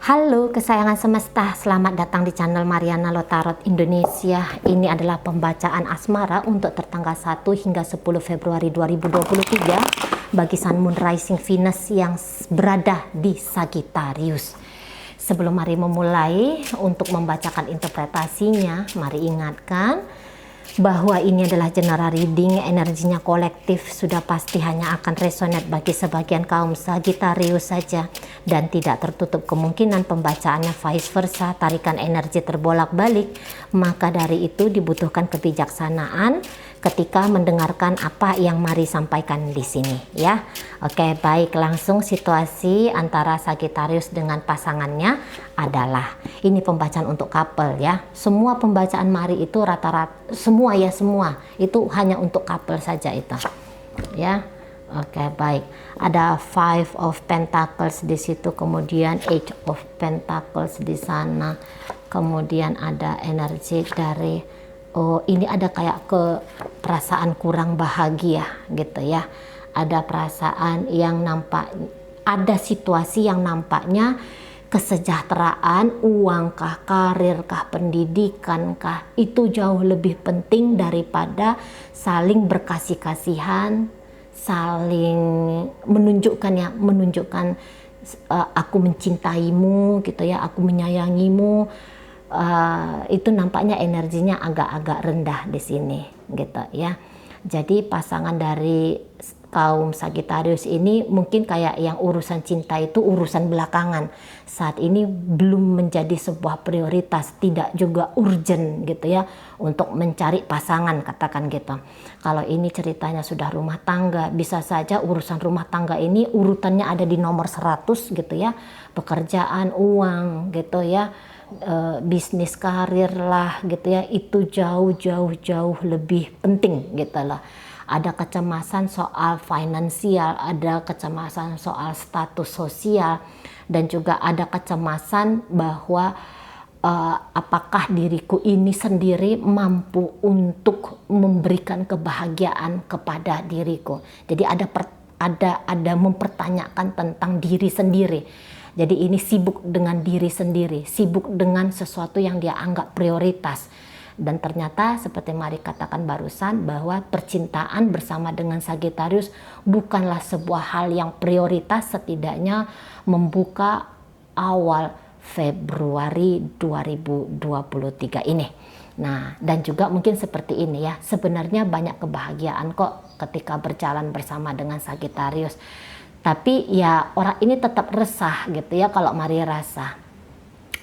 Halo kesayangan semesta, selamat datang di channel Mariana Lotarot Indonesia. Ini adalah pembacaan asmara untuk tertanggal 1 hingga 10 Februari 2023 bagi Sun Moon Rising Venus yang berada di Sagittarius. Sebelum mari memulai untuk membacakan interpretasinya, mari ingatkan bahwa ini adalah general reading, energinya kolektif, sudah pasti hanya akan resonate bagi sebagian kaum Sagittarius saja dan tidak tertutup kemungkinan pembacaannya vice versa, tarikan energi terbolak-balik. Maka dari itu dibutuhkan kebijaksanaan ketika mendengarkan apa yang mari sampaikan di sini ya. Oke, baik, langsung situasi antara Sagittarius dengan pasangannya adalah ini pembacaan untuk couple ya. Semua pembacaan mari itu rata-rata semua itu hanya untuk couple saja itu ya. Oke, baik, ada Five of Pentacles di situ, kemudian Eight of Pentacles di sana, kemudian ada energi dari ini ada kayak ke perasaan kurang bahagia gitu ya. Ada perasaan yang nampak, ada situasi yang nampaknya kesejahteraan, uangkah, karirkah, pendidikankah, itu jauh lebih penting daripada saling berkasih-kasihan, saling menunjukkan aku mencintaimu gitu ya, aku menyayangimu. Itu nampaknya energinya agak-agak rendah di sini gitu ya. Jadi pasangan dari kaum Sagittarius ini mungkin kayak yang urusan cinta itu urusan belakangan, saat ini belum menjadi sebuah prioritas, tidak juga urgent gitu ya untuk mencari pasangan, katakan gitu. Kalau ini ceritanya sudah rumah tangga, bisa saja urusan rumah tangga ini urutannya ada di nomor 100 gitu ya, pekerjaan, uang gitu ya, bisnis, karir lah gitu ya, itu jauh lebih penting gitu lah. Ada kecemasan soal finansial, ada kecemasan soal status sosial, dan juga ada kecemasan bahwa apakah diriku ini sendiri mampu untuk memberikan kebahagiaan kepada diriku. Jadi ada mempertanyakan tentang diri sendiri. Jadi ini sibuk dengan diri sendiri, sibuk dengan sesuatu yang dia anggap prioritas. Dan ternyata seperti Mari katakan barusan bahwa percintaan bersama dengan Sagittarius bukanlah sebuah hal yang prioritas, setidaknya membuka awal Februari 2023 ini. Nah, dan juga mungkin seperti ini ya, sebenarnya banyak kebahagiaan kok ketika berjalan bersama dengan Sagittarius. Tapi ya orang ini tetap resah gitu ya kalau Mari rasa.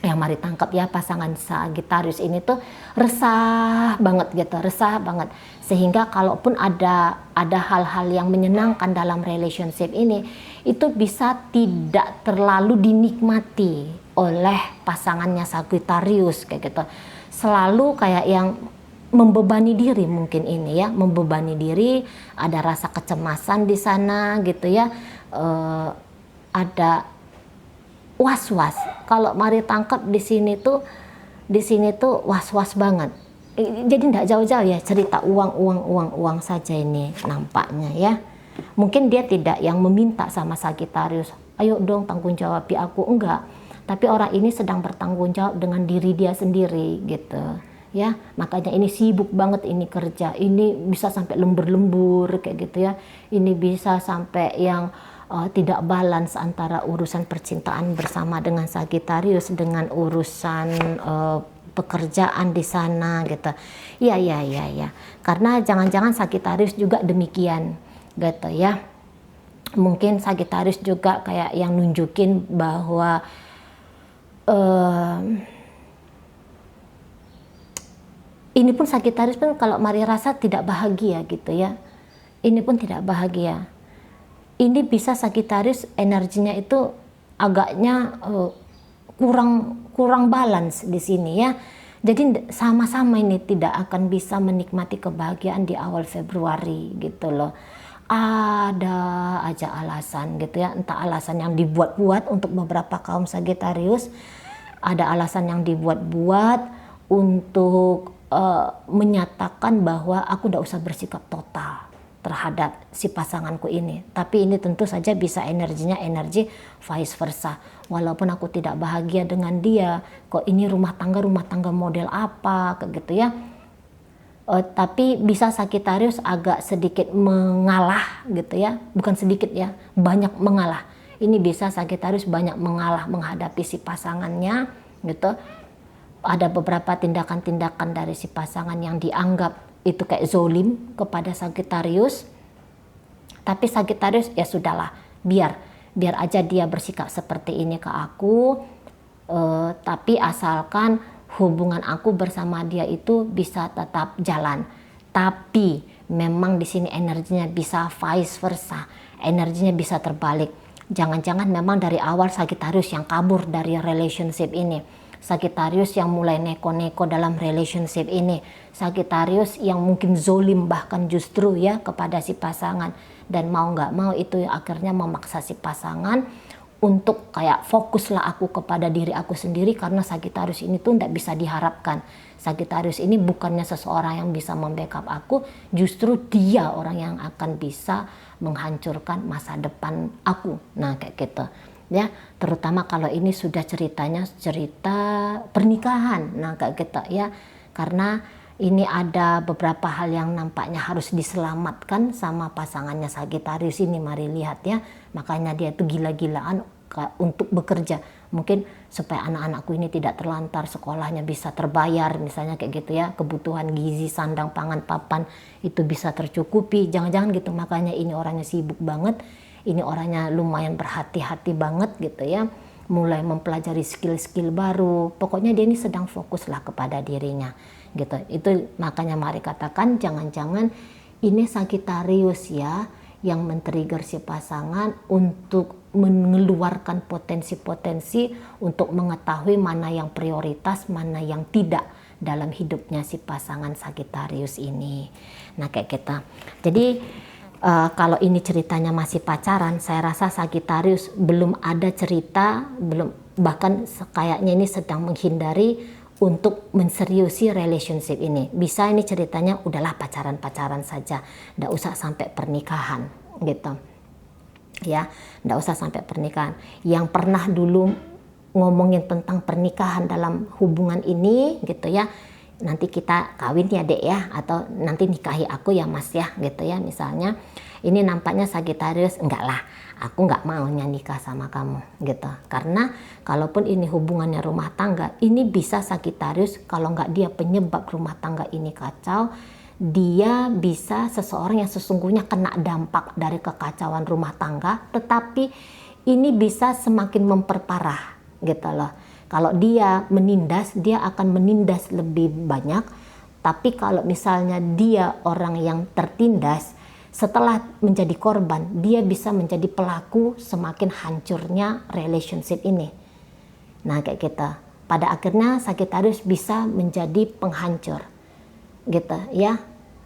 Yang Mari tangkap ya, pasangan Sagittarius ini tuh resah banget gitu, resah banget. Sehingga kalaupun ada hal-hal yang menyenangkan dalam relationship ini, itu bisa tidak terlalu dinikmati oleh pasangannya Sagittarius kayak gitu. Selalu kayak yang membebani diri mungkin ini ya, membebani diri, ada rasa kecemasan di sana gitu ya, ada was-was. Kalau Mari tangkap di sini tuh was-was banget. Jadi tidak jauh-jauh ya, cerita uang saja ini nampaknya ya. Mungkin dia tidak yang meminta sama Sagittarius, ayo dong tanggung jawab aku, enggak. Tapi orang ini sedang bertanggung jawab dengan diri dia sendiri gitu ya. Makanya ini sibuk banget, ini kerja, ini bisa sampai lembur-lembur kayak gitu ya. Ini bisa sampai yang tidak balance antara urusan percintaan bersama dengan Sagittarius dengan urusan pekerjaan di sana gitu. Ya. Karena jangan-jangan Sagittarius juga demikian gitu ya. Mungkin Sagittarius juga kayak yang nunjukin bahwa ini pun Sagittarius pun kalau Mari rasa tidak bahagia gitu ya. Ini pun tidak bahagia. Ini bisa Sagittarius energinya itu agaknya kurang balance di sini ya. Jadi sama-sama ini tidak akan bisa menikmati kebahagiaan di awal Februari gitu loh. Ada aja alasan gitu ya, entah alasan yang dibuat-buat untuk beberapa kaum Sagittarius, ada alasan yang dibuat-buat untuk menyatakan bahwa aku udah usah bersikap total terhadap si pasanganku ini. Tapi ini tentu saja bisa energinya energi vice versa. Walaupun aku tidak bahagia dengan dia, kok ini rumah tangga model apa, kayak gitu ya. Tapi bisa Sagittarius agak sedikit mengalah gitu ya, bukan sedikit ya, banyak mengalah. Ini bisa Sagittarius banyak mengalah menghadapi si pasangannya gitu. Ada beberapa tindakan-tindakan dari si pasangan yang dianggap itu kayak zolim kepada Sagittarius. Tapi Sagittarius ya sudahlah, biar aja dia bersikap seperti ini ke aku. Tapi asalkan hubungan aku bersama dia itu bisa tetap jalan. Tapi memang di sini energinya bisa vice versa, energinya bisa terbalik. Jangan-jangan memang dari awal Sagittarius yang kabur dari relationship ini. Sagittarius yang mulai neko-neko dalam relationship ini. Sagittarius yang mungkin zolim bahkan justru ya kepada si pasangan. Dan mau nggak mau itu akhirnya memaksa si pasangan untuk kayak fokuslah aku kepada diri aku sendiri, karena Sagittarius ini tuh nggak bisa diharapkan. Sagittarius ini bukannya seseorang yang bisa membackup aku, justru dia orang yang akan bisa menghancurkan masa depan aku. Nah kayak gitu. Ya, terutama kalau ini sudah ceritanya cerita pernikahan. Nah kayak gitu ya, karena ini ada beberapa hal yang nampaknya harus diselamatkan sama pasangannya Sagittarius ini. Mari lihat ya, makanya dia itu gila-gilaan untuk bekerja, mungkin supaya anak-anakku ini tidak terlantar, sekolahnya bisa terbayar misalnya kayak gitu ya, kebutuhan gizi, sandang, pangan, papan itu bisa tercukupi. Jangan-jangan gitu, makanya ini orangnya sibuk banget. Ini orangnya lumayan berhati-hati banget gitu ya, mulai mempelajari skill-skill baru. Pokoknya dia ini sedang fokuslah kepada dirinya gitu. Itu makanya mari katakan jangan-jangan ini Sagittarius ya yang men-trigger si pasangan untuk mengeluarkan potensi-potensi untuk mengetahui mana yang prioritas, mana yang tidak dalam hidupnya si pasangan Sagittarius ini. Nah kayak kita. Jadi kalau ini ceritanya masih pacaran, saya rasa Sagittarius belum ada cerita, bahkan kayaknya ini sedang menghindari untuk menseriusi relationship ini. Bisa ini ceritanya udahlah pacaran-pacaran saja, nggak usah sampai pernikahan gitu. Ya, nggak usah sampai pernikahan. Yang pernah dulu ngomongin tentang pernikahan dalam hubungan ini gitu ya, nanti kita kawin ya dek ya, atau nanti nikahi aku ya mas ya gitu ya misalnya. Ini nampaknya Sagittarius, enggak lah, aku nggak mau nikah sama kamu gitu. Karena kalaupun ini hubungannya rumah tangga, ini bisa Sagittarius kalau nggak dia penyebab rumah tangga ini kacau, dia bisa seseorang yang sesungguhnya kena dampak dari kekacauan rumah tangga, tetapi ini bisa semakin memperparah gitu loh. Kalau dia menindas, dia akan menindas lebih banyak. Tapi kalau misalnya dia orang yang tertindas, setelah menjadi korban, dia bisa menjadi pelaku semakin hancurnya relationship ini. Nah kayak kita. Pada akhirnya Sagittarius bisa menjadi penghancur. Gitu ya.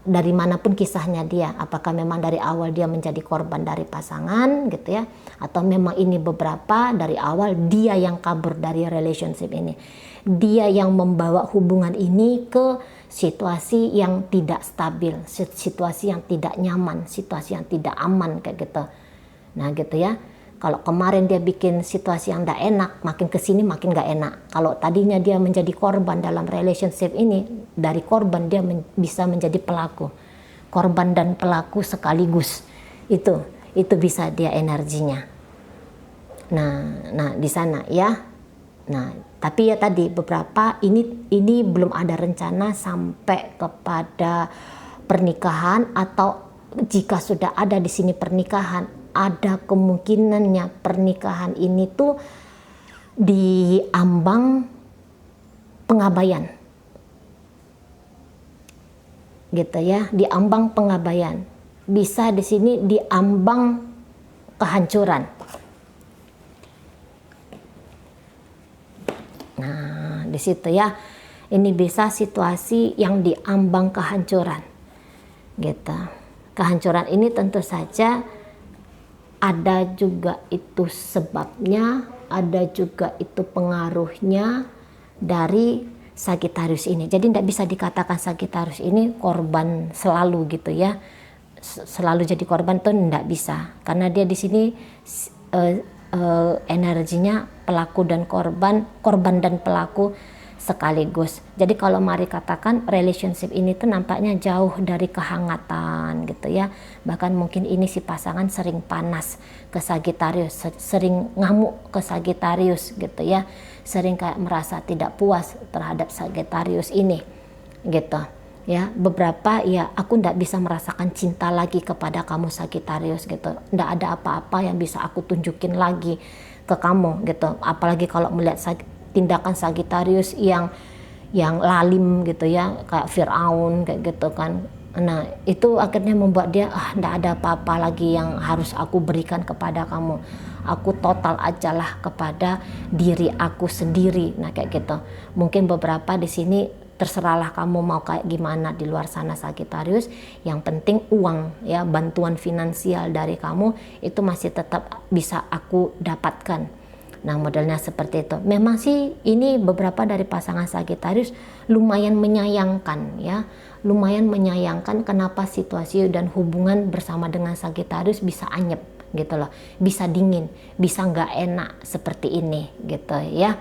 Dari manapun kisahnya dia, apakah memang dari awal dia menjadi korban dari pasangan gitu ya, atau memang ini beberapa dari awal dia yang kabur dari relationship ini, dia yang membawa hubungan ini ke situasi yang tidak stabil, situasi yang tidak nyaman, situasi yang tidak aman kayak gitu. Nah gitu ya. Kalau kemarin dia bikin situasi yang tidak enak, makin kesini makin gak enak. Kalau tadinya dia menjadi korban dalam relationship ini, dari korban dia bisa menjadi pelaku. Korban dan pelaku sekaligus. Itu bisa dia energinya. Nah di sana ya. Nah, tapi ya tadi beberapa ini belum ada rencana sampai kepada pernikahan, atau jika sudah ada di sini pernikahan, ada kemungkinannya pernikahan ini tuh di ambang pengabaian gitu ya, di ambang pengabaian, bisa di sini di ambang kehancuran. Nah di situ ya, ini bisa situasi yang di ambang kehancuran gitu. Kehancuran ini tentu saja ada juga itu sebabnya, ada juga itu pengaruhnya dari Sagittarius ini. Jadi tidak bisa dikatakan Sagittarius ini korban selalu gitu ya. selalu jadi korban tuh nggak bisa, karena dia di sini energinya pelaku dan korban dan pelaku sekaligus. Jadi kalau mari katakan relationship ini tuh nampaknya jauh dari kehangatan gitu ya. Bahkan mungkin ini si pasangan sering panas ke Sagittarius, sering ngamuk ke Sagittarius gitu ya. Sering kayak merasa tidak puas terhadap Sagittarius ini gitu. Ya, beberapa ya aku ndak bisa merasakan cinta lagi kepada kamu Sagittarius gitu. Ndak ada apa-apa yang bisa aku tunjukin lagi ke kamu gitu. Apalagi kalau melihat tindakan Sagittarius yang lalim gitu ya, kayak Firaun kayak gitu kan. Nah, itu akhirnya membuat dia ndak ada apa-apa lagi yang harus aku berikan kepada kamu. Aku total ajalah kepada diri aku sendiri. Nah, kayak gitu. Mungkin beberapa di sini terserahlah kamu mau kayak gimana di luar sana Sagittarius, yang penting uang ya, bantuan finansial dari kamu itu masih tetap bisa aku dapatkan. Nah, modelnya seperti itu. Memang sih ini beberapa dari pasangan Sagittarius lumayan menyayangkan ya, lumayan menyayangkan kenapa situasi dan hubungan bersama dengan Sagittarius bisa anyep gitu loh, bisa dingin, bisa nggak enak seperti ini gitu ya.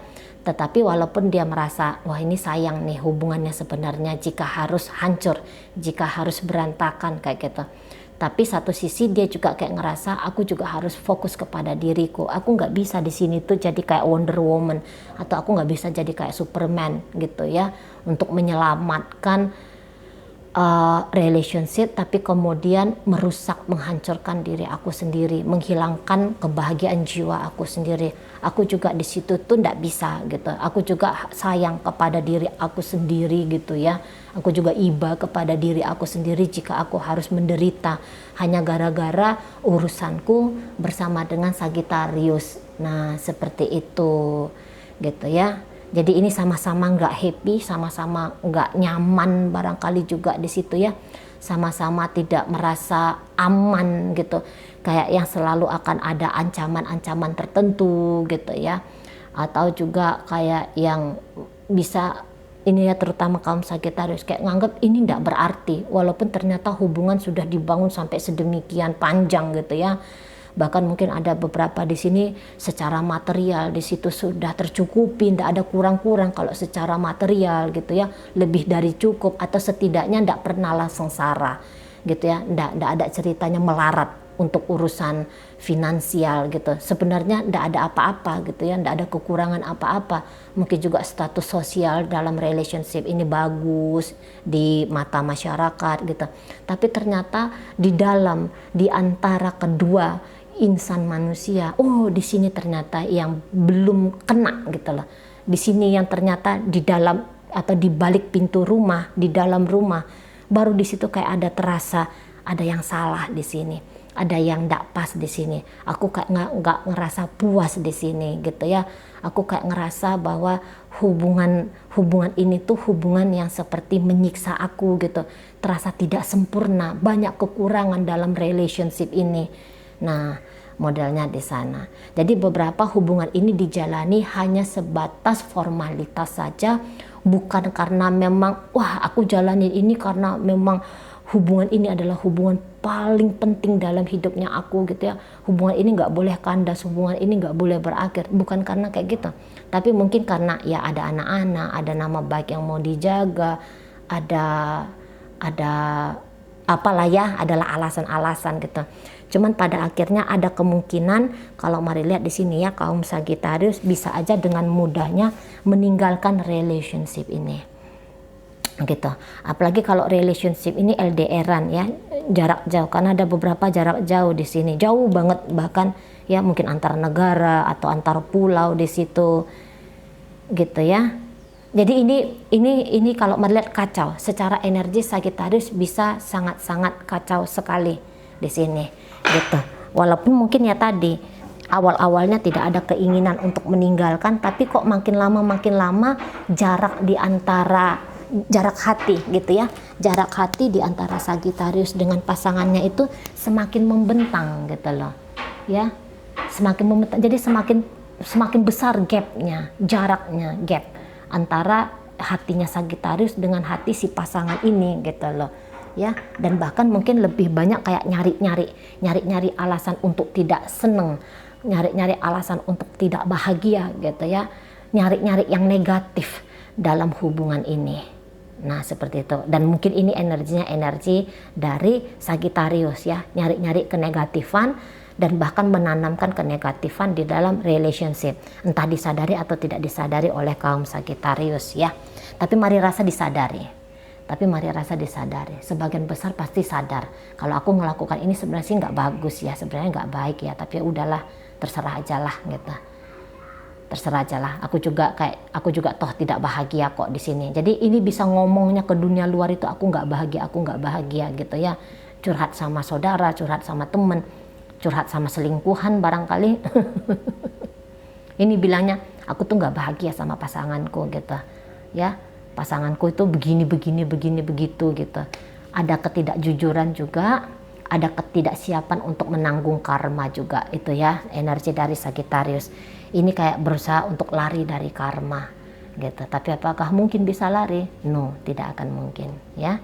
Tetapi walaupun dia merasa, wah ini sayang nih hubungannya sebenarnya jika harus hancur, jika harus berantakan kayak gitu. Tapi satu sisi dia juga kayak ngerasa, aku juga harus fokus kepada diriku. Aku nggak bisa di sini tuh jadi kayak Wonder Woman, atau aku nggak bisa jadi kayak Superman gitu ya, untuk menyelamatkan relationship, tapi kemudian merusak, menghancurkan diri aku sendiri, menghilangkan kebahagiaan jiwa aku sendiri. Aku juga di situ tuh ndak bisa gitu. Aku juga sayang kepada diri aku sendiri gitu ya. Aku juga iba kepada diri aku sendiri jika aku harus menderita hanya gara-gara urusanku bersama dengan Sagittarius. Nah, seperti itu gitu ya. Jadi ini sama-sama nggak happy, sama-sama nggak nyaman barangkali juga di situ ya. Sama-sama tidak merasa aman gitu. Kayak yang selalu akan ada ancaman-ancaman tertentu gitu ya. Atau juga kayak yang bisa ini ya, terutama kaum Sagittarius kayak nganggap ini nggak berarti. Walaupun ternyata hubungan sudah dibangun sampai sedemikian panjang gitu ya. Bahkan mungkin ada beberapa di sini secara material di situ sudah tercukupi, tidak ada kurang-kurang kalau secara material gitu ya, lebih dari cukup, atau setidaknya tidak pernahlah sengsara gitu ya, tidak ada ceritanya melarat untuk urusan finansial gitu. Sebenarnya tidak ada apa-apa gitu ya, tidak ada kekurangan apa-apa. Mungkin juga status sosial dalam relationship ini bagus di mata masyarakat gitu. Tapi ternyata di antara kedua insan manusia, di sini ternyata yang belum kena gitu loh. Di sini yang ternyata di dalam atau di balik pintu rumah, di dalam rumah, baru di situ kayak ada terasa ada yang salah di sini, ada yang ndak pas di sini. Aku kayak nggak ngerasa puas di sini gitu ya. Aku kayak ngerasa bahwa hubungan ini tuh hubungan yang seperti menyiksa aku gitu. Terasa tidak sempurna, banyak kekurangan dalam relationship ini. Nah, modelnya di sana. Jadi beberapa hubungan ini dijalani hanya sebatas formalitas saja, bukan karena memang aku jalanin ini karena memang hubungan ini adalah hubungan paling penting dalam hidupnya aku gitu ya. Hubungan ini nggak boleh kandas, hubungan ini nggak boleh berakhir. Bukan karena kayak gitu. Tapi mungkin karena ya ada anak-anak, ada nama baik yang mau dijaga, ada apalah ya, adalah alasan-alasan gitu. Cuman pada akhirnya ada kemungkinan, kalau mari lihat di sini ya, kaum Sagittarius bisa aja dengan mudahnya meninggalkan relationship ini gitu. Apalagi kalau relationship ini LDR-an ya, jarak jauh, karena ada beberapa jarak jauh di sini, jauh banget, bahkan ya mungkin antar negara atau antar pulau di situ gitu ya. Jadi ini kalau melihat kacau secara energi, Sagittarius bisa sangat-sangat kacau sekali di sini gitu. Walaupun mungkin ya tadi awal-awalnya tidak ada keinginan untuk meninggalkan, tapi kok makin lama jarak hati gitu ya, jarak hati di antara Sagittarius dengan pasangannya itu semakin membentang gitu loh ya, semakin membentang. Jadi semakin besar jaraknya antara hatinya Sagittarius dengan hati si pasangan ini gitu loh. ya, dan bahkan mungkin lebih banyak kayak nyari-nyari alasan untuk tidak seneng, nyari-nyari alasan untuk tidak bahagia gitu ya, nyari-nyari yang negatif dalam hubungan ini. Nah seperti itu, dan mungkin ini energinya energi dari Sagittarius ya, nyari-nyari kenegatifan dan bahkan menanamkan kenegatifan di dalam relationship, entah disadari atau tidak disadari oleh kaum Sagittarius ya. Tapi mari rasa disadari, sebagian besar pasti sadar kalau aku melakukan ini sebenarnya sih nggak bagus ya, sebenarnya nggak baik ya, tapi udahlah, terserah aja lah gitu, terserah aja lah, aku juga toh tidak bahagia kok di sini. Jadi ini bisa ngomongnya ke dunia luar itu, aku nggak bahagia gitu ya, curhat sama saudara, curhat sama temen, curhat sama selingkuhan barangkali. Ini bilangnya aku tuh nggak bahagia sama pasanganku gitu ya, pasanganku itu begini begitu gitu. Ada ketidakjujuran juga, ada ketidaksiapan untuk menanggung karma juga, itu ya energi dari Sagittarius. Ini kayak berusaha untuk lari dari karma gitu, tapi apakah mungkin bisa lari? No, tidak akan mungkin ya.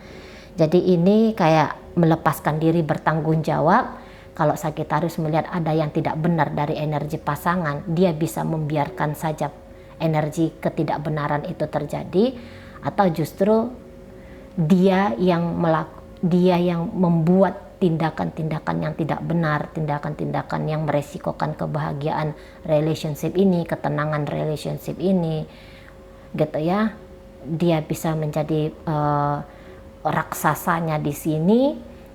Jadi ini kayak melepaskan diri bertanggung jawab. Kalau Sagittarius melihat ada yang tidak benar dari energi pasangan, dia bisa membiarkan saja energi ketidakbenaran itu terjadi, atau justru dia yang membuat tindakan-tindakan yang tidak benar, tindakan-tindakan yang meresikokan kebahagiaan relationship ini, ketenangan relationship ini gitu ya. Dia bisa menjadi raksasanya di sini,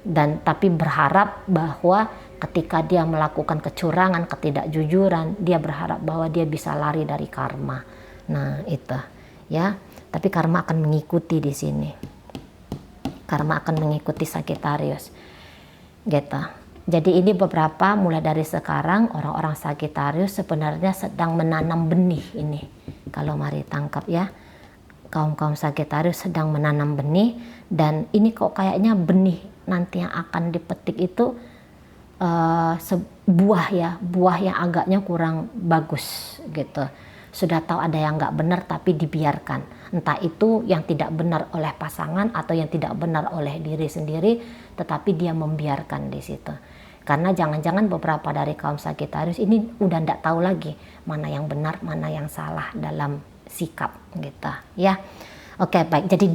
dan tapi berharap bahwa ketika dia melakukan kecurangan, ketidakjujuran, dia berharap bahwa dia bisa lari dari karma. Nah itu ya, tapi karma akan mengikuti di sini, karma akan mengikuti Sagittarius gitu. Jadi ini beberapa, mulai dari sekarang orang-orang Sagittarius sebenarnya sedang menanam benih ini, kalau mari tangkap ya, kaum Sagittarius sedang menanam benih. Dan ini kok kayaknya benih nanti yang akan dipetik itu buah yang agaknya kurang bagus gitu. Sudah tahu ada yang nggak benar tapi dibiarkan, entah itu yang tidak benar oleh pasangan atau yang tidak benar oleh diri sendiri, tetapi dia membiarkan di situ. Karena jangan-jangan beberapa dari kaum Sagittarius ini udah nggak tahu lagi mana yang benar, mana yang salah dalam sikap gitu ya. Oke, baik. Jadi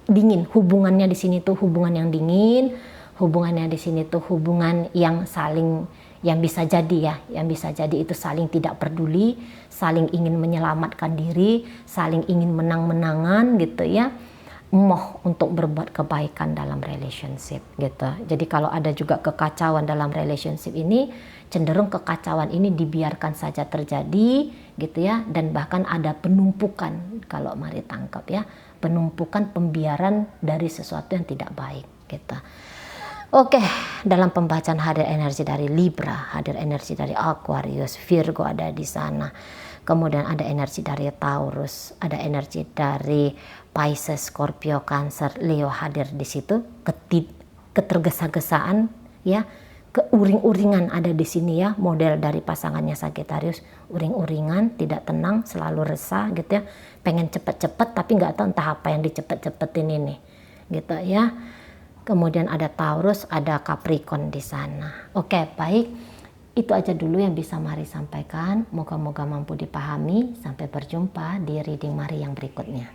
dingin hubungannya di sini tuh hubungan yang dingin, hubungannya di sini tuh hubungan yang saling, yang bisa jadi itu saling tidak peduli, saling ingin menyelamatkan diri, saling ingin menang-menangan gitu ya, moh untuk berbuat kebaikan dalam relationship gitu. Jadi kalau ada juga kekacauan dalam relationship ini, cenderung kekacauan ini dibiarkan saja terjadi gitu ya, dan bahkan ada penumpukan, kalau mari tangkap ya, penumpukan, pembiaran dari sesuatu yang tidak baik gitu. Oke, dalam pembacaan hadir energi dari Libra, hadir energi dari Aquarius, Virgo ada di sana. Kemudian ada energi dari Taurus, ada energi dari Pisces, Scorpio, Cancer, Leo hadir di situ. Ketergesa-gesaan ya, keuring-uringan ada di sini ya, model dari pasangannya Sagittarius, uring-uringan, tidak tenang, selalu resah gitu ya, pengen cepet-cepet tapi nggak tahu entah apa yang dicepet-cepetin ini gitu ya. Kemudian ada Taurus, ada Capricorn di sana. Oke, baik. Itu aja dulu yang bisa Mari sampaikan. Moga-moga mampu dipahami. Sampai berjumpa di reading Mari yang berikutnya.